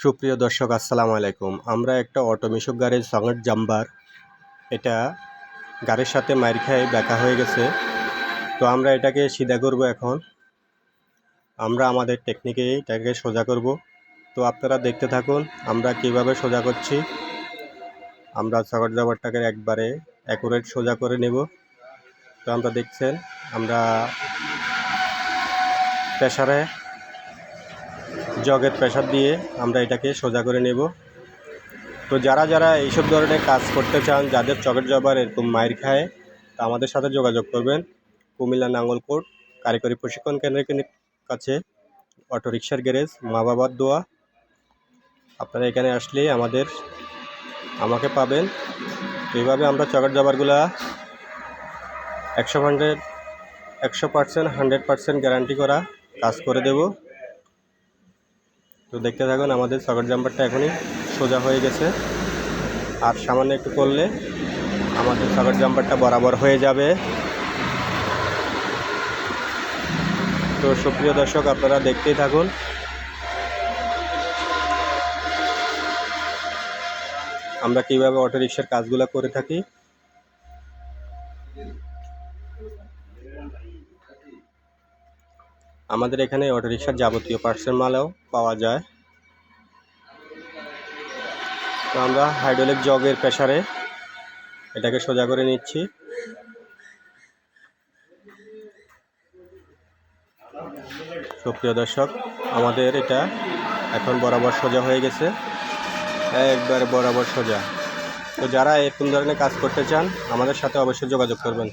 সুপ্রিয় দর্শক আসসালামু আলাইকুম। আমরা একটা অটোমেশন গাড়ির সঙ্গের জাম্বার, এটা গাড়ির সাথে মাইর খায় বেঁকা হয়ে গেছে। তো আমরা এটাকে সিধা করব। এখন আমরা আমাদের টেকনিকে এটাকে সোজা করব। তো আপনারা দেখতে থাকুন আমরা কিভাবে সোজা করছি। আমরা সকেট জাম্বারটাকে একবারে অ্যাকুরেট সোজা করে নেব। তো আমরা দেখছেন আমরা প্রেসারে জগের প্রেসার দিয়ে আমরা এটাকে সোজা করে নেব। তো যারা এইসব ধরনের কাজ করতে চান, যাদের চকেট জবার এরকম মাইর খায়, তা আমাদের সাথে যোগাযোগ করবেন। কুমিল্লা নাঙ্গলকোট কারিগরি প্রশিক্ষণ কেন্দ্রের কাছে অটোরিকশার গ্যারেজ মা বাবার দোয়া। আপনারা এখানে আসলে আমাকে পাবেন। এইভাবে আমরা চকেট জবারগুলা 100% 100% গ্যারান্টি করা কাজ করে দেব। তো দেখতে থাকুন আমাদের চকেট জাম্পারটা এখনই সোজা হয়ে গেছে, আর সামান্য একটু করলে আমাদের চকেট জাম্পারটা বরাবর হয়ে যাবে। তো সুপ্রিয় দর্শক আপনারা দেখতেই থাকুন। আমরা কিভাবে অটোরিকশার কাজগুলো করে থাকি। আমাদের এখানে অটোরিকশার যাবতীয় পার্টসের মালও পাওয়া যায়। তো আমরা হাইড্রোলিক জগের প্রেসারে এটাকে সোজা করে নিচ্ছি। সুপ্রিয় দর্শক আমাদের এটা এখন বরাবর সোজা হয়ে গেছে, একবারে বরাবর সোজা। তো যারা এরকম ধরনের কাজ করতে চান আমাদের সাথে অবশ্যই যোগাযোগ করবেন।